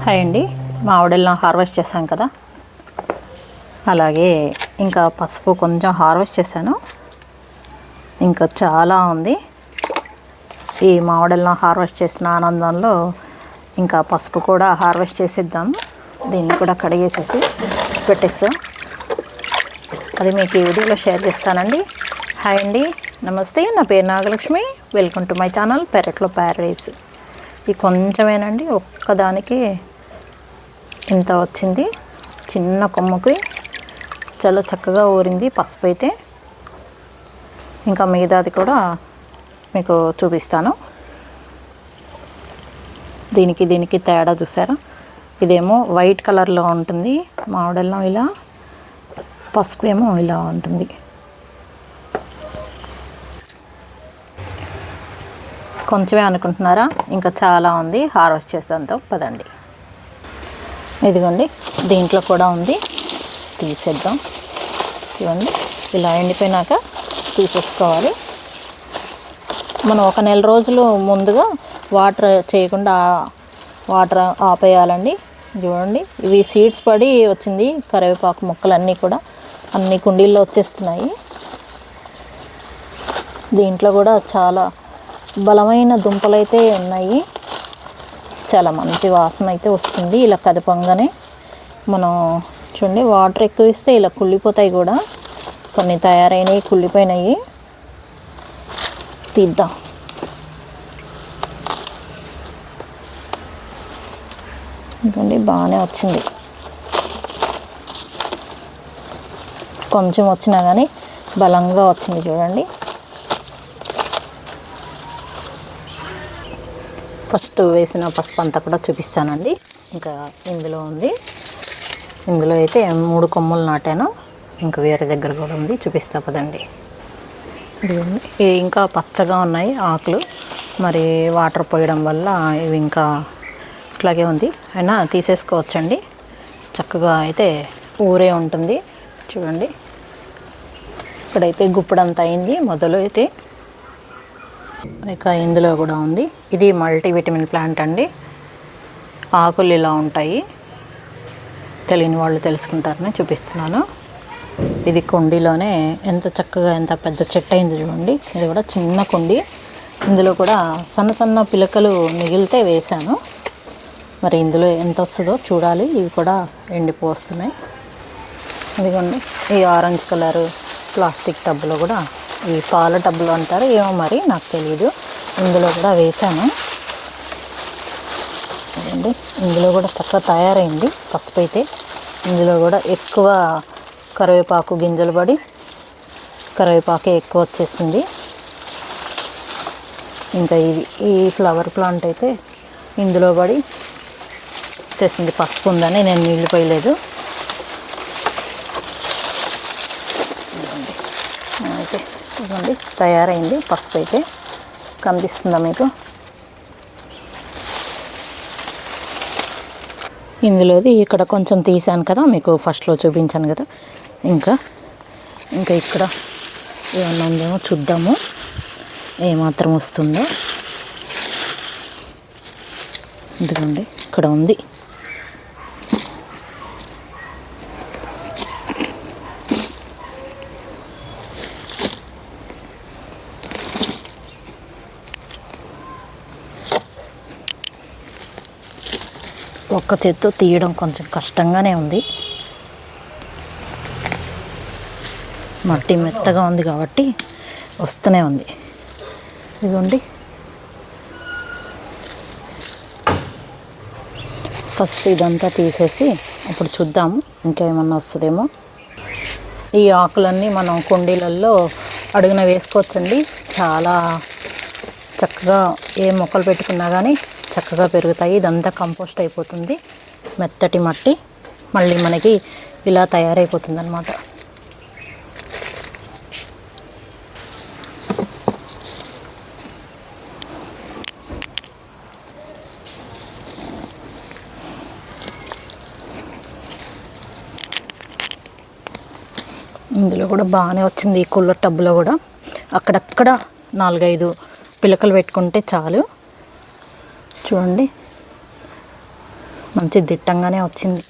Hi అండి, మామిడిలను harvest చేశాను కదా, అలాగే ఇంకా పసుపు కొంచెం హార్వెస్ట్ చేశాను. ఇంకా చాలా ఉంది. ఈ మామిడిలను హార్వెస్ట్ చేసిన ఆనందంలో ఇంకా పసుపు కూడా హార్వెస్ట్ చేసేద్దాము. దీన్ని కూడా కడిగేసేసి పెట్టేస్తాం. అది మీకు ఈ వీడియోలో షేర్ చేస్తానండి. హాయ్ అండి, నమస్తే. నా పేరు Nagalakshmi. Welcome to my channel పెరట్లో ప్యారడైస్. ఇది కొంచెమేనండి, ఒక్కదానికి ఇంత వచ్చింది. చిన్న కొమ్మకి చాలా చక్కగా ఊరింది పసుపు అయితే. ఇంకా మిగతాది కూడా మీకు చూపిస్తాను. దీనికి తేడా చూసారా? ఇదేమో వైట్ కలర్లో ఉంటుంది మామిడల్లం, ఇలా పసుపు ఏమో ఇలా ఉంటుంది. కొంచెమే అనుకుంటున్నారా? ఇంకా చాలా ఉంది. హార్వెస్ట్ చేసేంత పదండి. ఇదిగోండి, దీంట్లో కూడా ఉంది, తీసేద్దాం. ఇదిగోండి, ఇలా ఎండిపోయినాక తీసేసుకోవాలి. మనం ఒక నెల రోజులు ముందుగా వాటర్ చేయకుండా వాటర్ ఆపేయాలండి. చూడండి, ఇవి సీడ్స్ పడి వచ్చింది. కరివేపాకు మొక్కలన్నీ కూడా అన్ని కుండీల్లో వచ్చేస్తున్నాయి. దీంట్లో కూడా చాలా బలమైన దుంపలైతే ఉన్నాయి. చాలా మంచి వాసన అయితే వస్తుంది. ఇలా కదపంగానే మనం చూడండి, వాటర్ ఎక్కువ ఇస్తే ఇలా కుళ్ళిపోతాయి కూడా. కొన్ని తయారైనవి కుళ్ళిపోయినాయి. తీద్దాం. చూడండి, బాగానే వచ్చింది. కొంచెం వచ్చినా కానీ బలంగా వచ్చింది. చూడండి, ఫస్ట్ వేసిన పసుపు అంతా కూడా చూపిస్తానండి. ఇంకా ఇందులో ఉంది. ఇందులో అయితే 3 కొమ్మలు నాటాను. ఇంకా వేరే దగ్గర కూడా ఉంది, చూపిస్తా పదండి. ఇవి ఇంకా పచ్చగా ఉన్నాయి ఆకులు. మరి వాటర్ పోయడం వల్ల ఇవి ఇంకా ఇట్లాగే ఉంది. అయినా తీసేసుకోవచ్చండి. చక్కగా అయితే ఊరే ఉంటుంది. చూడండి, ఇక్కడైతే గుప్పడంతా అయింది మొదలు అయితే. ఇక ఇందులో కూడా ఉంది. ఇది మల్టీవిటమిన్ ప్లాంట్ అండి. ఆకులు ఇలా ఉంటాయి. తెలియని వాళ్ళు తెలుసుకుంటారని చూపిస్తున్నాను. ఇది కుండీలోనే ఎంత చక్కగా ఎంత పెద్ద చెట్టు అయింది చూడండి. ఇది కూడా చిన్న కుండీ. ఇందులో కూడా సన్న సన్న పిలకలు మిగిలితే వేశాను. మరి ఇందులో ఎంత వస్తుందో చూడాలి. ఇవి కూడా ఎండిపోస్తున్నాయి. ఇదిగోండి, ఈ ఆరెంజ్ కలరు ప్లాస్టిక్ టబ్లో కూడా, ఈ పాల టబ్బులు అంటారు ఏమో మరి నాకు తెలియదు, ఇందులో కూడా వేసాను. అండి, ఇందులో కూడా చక్కగా తయారైంది పసుపు అయితే. ఇందులో కూడా ఎక్కువ కరివేపాకు గింజలు పడి కరివేపాకే ఎక్కువ వచ్చేసింది. ఇంకా ఈ ఫ్లవర్ ప్లాంట్ అయితే ఇందులో పడి తెసింది. పసుపు ఉందని నేను నీళ్ళు పోయలేదు. అయితే ఇదిగోండి, తయారైంది పసుపు అయితే. కనిపిస్తుందా మీకు? ఇందులోది ఇక్కడ కొంచెం తీసాను కదా, మీకు ఫస్ట్లో చూపించాను కదా. ఇంకా ఇక్కడ ఏమన్నా ఉందేమో చూద్దాము, ఏమాత్రం వస్తుందో. ఇదిగోండి, ఇక్కడ ఉంది. ఒక్క చేత్తో తీయడం కొంచెం కష్టంగానే ఉంది. మట్టి మెత్తగా ఉంది కాబట్టి వస్తూనే ఉంది. ఇదిగోండి, ఫస్ట్ ఇదంతా తీసేసి ఇప్పుడు చూద్దాము ఇంకేమన్నా వస్తుందేమో. ఈ ఆకులన్నీ మనం కుండీలలో అడుగున వేసుకోవచ్చండి. చాలా చక్కగా ఏ మొక్కలు పెట్టుకున్నా కానీ చక్కగా పెరుగుతాయి. ఇదంతా కంపోస్ట్ అయిపోతుంది. మెత్తటి మట్టి మళ్ళీ మనకి ఇలా తయారైపోతుంది అన్నమాట. ఇందులో కూడా బాగానే వచ్చింది. ఈ కూలర్ టబ్లో కూడా అక్కడక్కడ 4-5 పిలకలు పెట్టుకుంటే చాలు. చూడండి, మంచి దిట్టంగానే వచ్చింది.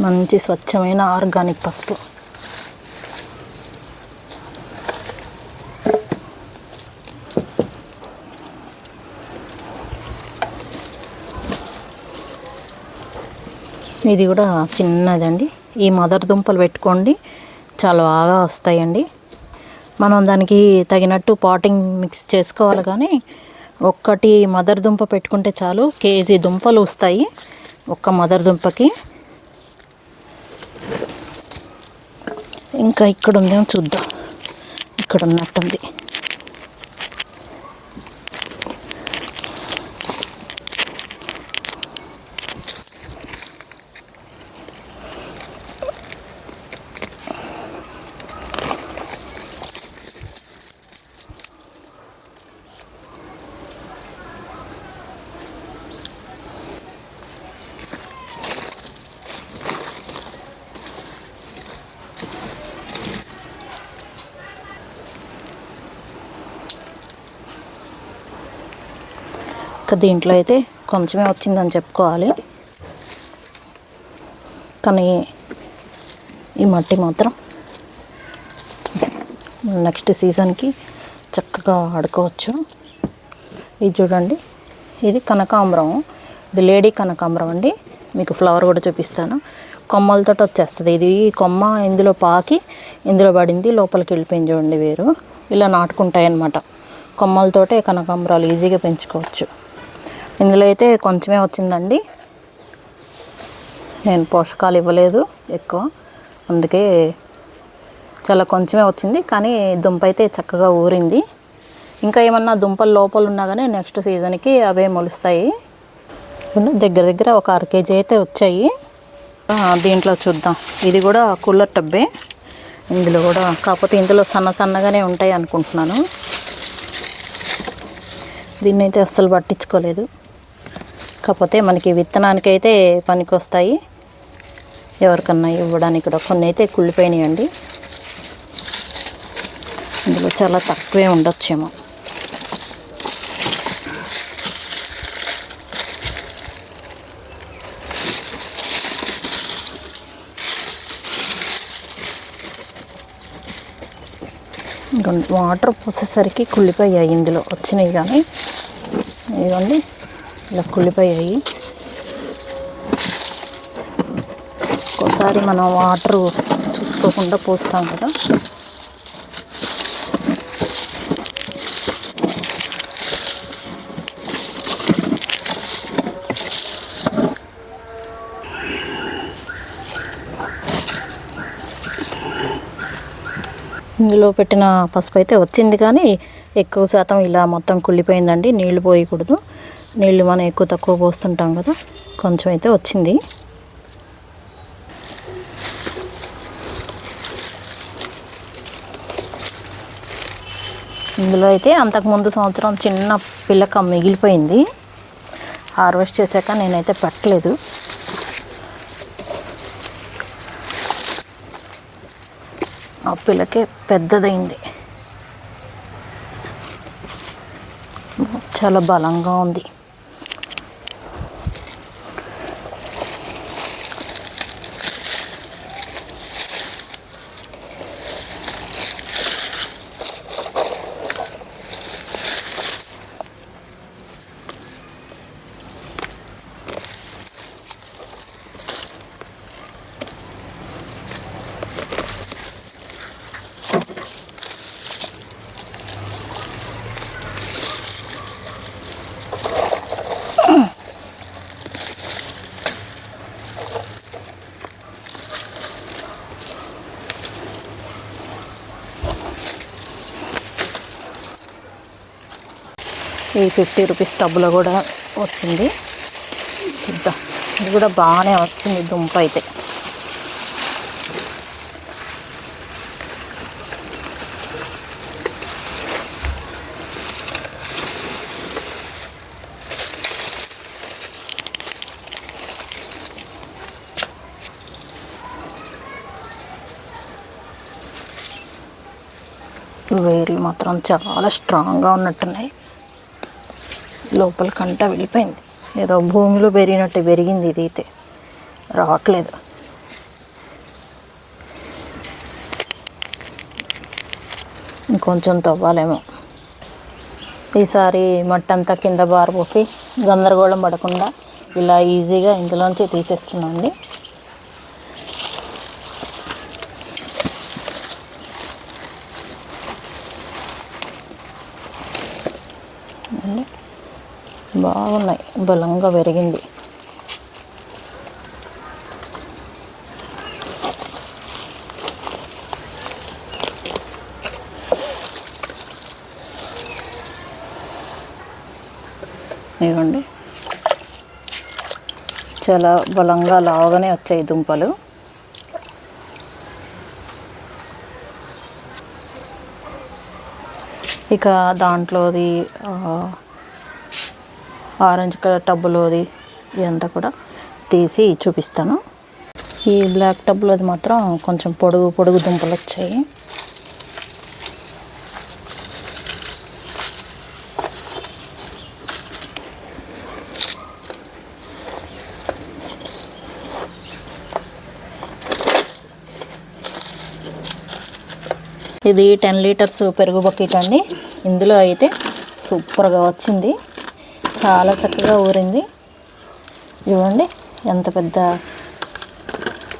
మంచి స్వచ్ఛమైన ఆర్గానిక్ పసుపు. ఇది కూడా చిన్నదండి. ఈ మదర్ దుంపలు పెట్టుకోండి, చాలా బాగా వస్తాయండి. మనం దానికి తగినట్టు పాటింగ్ మిక్స్ చేసుకోవాలి, కానీ ఒక్కటి మదర్ దుంప పెట్టుకుంటే చాలు, కేజీ దుంపలు వస్తాయి ఒక్క మదర్ దుంపకి. ఇంకా ఇక్కడ ఉందేమో చూద్దాం. ఇక్కడ ఉన్నట్టుంది. ఇంకా దీంట్లో అయితే కొంచెమే వచ్చిందని చెప్పుకోవాలి, కానీ ఈ మట్టి మాత్రం నెక్స్ట్ సీజన్కి చక్కగా వాడుకోవచ్చు. ఇది చూడండి, ఇది కనకాంబరం, ఇది లేడీ కనకాంబరం అండి. మీకు ఫ్లవర్ కూడా చూపిస్తాను. కొమ్మలతో వచ్చేస్తుంది. ఇది కొమ్మ ఇందులో పాకి ఇందులో పడింది, లోపలికి వెళ్ళిపోయింది చూడండి వేరు. ఇలా నాటుకుంటాయి అన్నమాట. కొమ్మలతోటే కనకాంబరాలు ఈజీగా పెంచుకోవచ్చు. ఇందులో అయితే కొంచెమే వచ్చిందండి. నేను పోషకాలు ఇవ్వలేదు ఎక్కువ, అందుకే చాలా కొంచెమే వచ్చింది. కానీ దుంప అయితే చక్కగా ఊరింది. ఇంకా ఏమన్నా దుంపలు లోపల ఉన్నా కానీ నెక్స్ట్ సీజన్కి అవే మొలుస్తాయి. దగ్గర దగ్గర ఒక 1/2 kg అయితే వచ్చాయి. దీంట్లో చూద్దాం. ఇది కూడా కూలర్ టబ్బే. ఇందులో కూడా, కాకపోతే ఇందులో సన్నగానే ఉంటాయి అనుకుంటున్నాను. దీన్ని అయితే అస్సలు పట్టించుకోలేదు. కాకపోతే మనకి విత్తనానికి అయితే పనికి వస్తాయి, ఎవరికన్నా ఇవ్వడానికి కూడా. కొన్ని అయితే కుళ్ళిపోయినాయండి. ఇందులో చాలా తక్కువే ఉండొచ్చేమో. వాటర్ పోసేసరికి కుళ్ళిపోయాయి. ఇందులో వచ్చినాయి కానీ ఇవన్నీ ఇలా కుళ్ళిపోయాయి. ఒకసారి మనం వాటర్ చూసుకోకుండా పోస్తాం కదా. ఇందులో పెట్టిన పసుపు అయితే వచ్చింది, కానీ ఎక్కువ శాతం ఇలా మొత్తం కుళ్ళిపోయిందండి. నీళ్లు పోయకూడదు, నీళ్ళు మనం ఎక్కువ తక్కువ పోస్తుంటాం కదా. కొంచెం అయితే వచ్చింది. ఇందులో అయితే అంతకుముందు సంవత్సరం చిన్న పిల్లక మిగిలిపోయింది. హార్వెస్ట్ చేశాక నేనైతే పెట్టలేదు. ఆ పిల్లకే పెద్దదైంది, చాలా బలంగా ఉంది. ఈ 50 రూపీస్ టబ్బులో కూడా వచ్చింది. చూద్దాం, ఇది కూడా బాగానే వచ్చింది దుంప అయితే. వేర్లు మాత్రం చాలా స్ట్రాంగ్గా ఉన్నట్టున్నాయి. లోపలికంటా వెళ్ళిపోయింది. ఏదో భూమిలో పెరిగినట్టు పెరిగింది. ఇది అయితే రావట్లేదు. ఇంకొంచెం తవ్వాలేమో. ఈసారి మట్టి అంతా కింద బారపోసి గందరగోళం పడకుండా ఇలా ఈజీగా ఇందులోంచి తీసేస్తున్నాండి. బాగున్నాయి, బలంగా పెరిగింది. ఇవ్వండి, చాలా బలంగా లాగానే వచ్చాయి దుంపలు. ఇక దాంట్లోది ఆరెంజ్ కలర్ టబ్బులోది ఇదంతా కూడా తీసి చూపిస్తాను. ఈ బ్లాక్ టబ్బులోది మాత్రం కొంచెం పొడుగు పొడుగు దుంపలు వచ్చాయి. ఇది 10 లీటర్స్ పెరుగు బకెట్ అండి. ఇందులో అయితే సూపర్గా వచ్చింది, చాలా చక్కగా ఊరింది. చూడండి ఎంత పెద్ద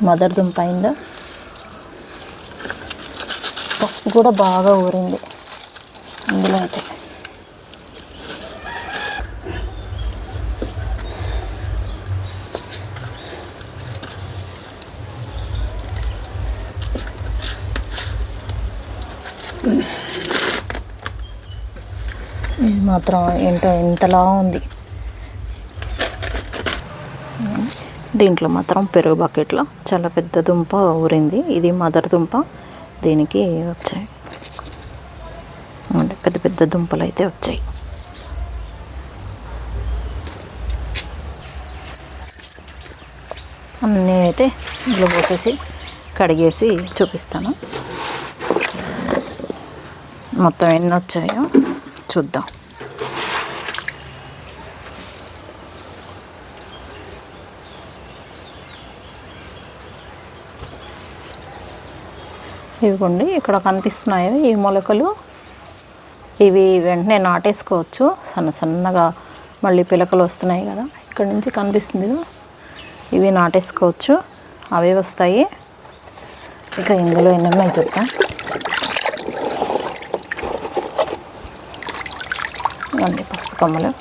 మదర్ దుంప అయిందో. పసుపు కూడా బాగా ఊరింది ఇందులో అయితే. ఇది మాత్రం ఏంటో ఇంతలా ఉంది. దీంట్లో మాత్రం పెరుగు బకెట్లో చాలా పెద్ద దుంప ఊరింది. ఇది మదర్ దుంప, దీనికి వచ్చాయి పెద్ద పెద్ద దుంపలు అయితే వచ్చాయి. అన్నీ అయితే ఇందులో పోసేసి కడిగేసి చూపిస్తాను. మొత్తం ఎన్ని వచ్చాయో చూద్దాం. ఇవిగోండి ఇక్కడ కనిపిస్తున్నాయి ఈ మొలకలు. ఇవి వెంటనే నాటేసుకోవచ్చు. సన్న సన్నగా మళ్ళీ పిలకలు వస్తున్నాయి కదా, ఇక్కడ నుంచి కనిపిస్తుంది. ఇవి నాటేసుకోవచ్చు, అవే వస్తాయి. ఇక ఇందులో ఎన్నెన్నో చెప్తాం. ఇవన్నీ పసుపు కొమ్మలు.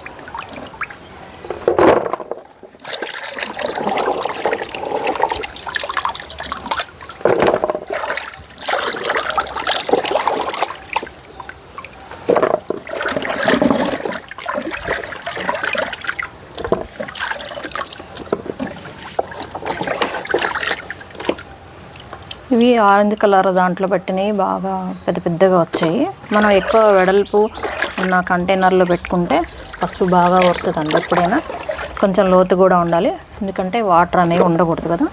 ఇవి ఆరెంజ్ కలర్ దాంట్లో పెట్టినవి బాగా పెద్ద పెద్దగా వచ్చాయి. మనం ఎక్కువ వెడల్పు ఉన్న కంటైనర్లో పెట్టుకుంటే పసుపు బాగా ఊరుతుందండి. ఎప్పుడైనా కొంచెం లోతు కూడా ఉండాలి, ఎందుకంటే వాటర్ అనేవి ఉండకూడదు కదా.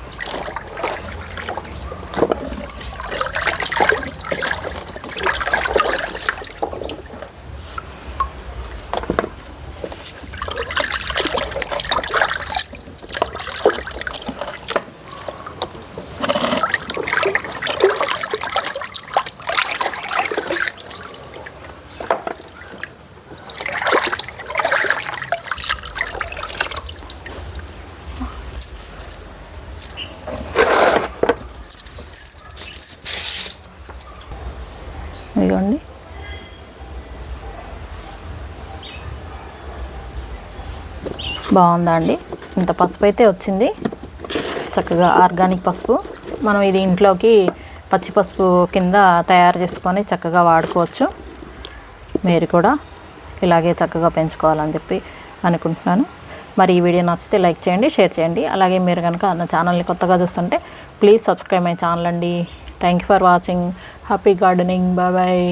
ఇదిగోండి, బాగుందా అండి? ఇంత పసుపు అయితే వచ్చింది, చక్కగా ఆర్గానిక్ పసుపు. మనం ఇది ఇంట్లోకి పచ్చి పసుపు కింద తయారు చేసుకొని చక్కగా వాడుకోవచ్చు. మీరు కూడా ఇలాగే చక్కగా పెంచుకోవాలని చెప్పి అనుకుంటున్నాను. మరి ఈ వీడియో నచ్చితే లైక్ చేయండి, షేర్ చేయండి. అలాగే మీరు కనుక నా ఛానల్ని కొత్తగా చూస్తుంటే ప్లీజ్ సబ్స్క్రైబ్ మై ఛానల్ అండి. Thank you for watching. Happy gardening. Bye bye.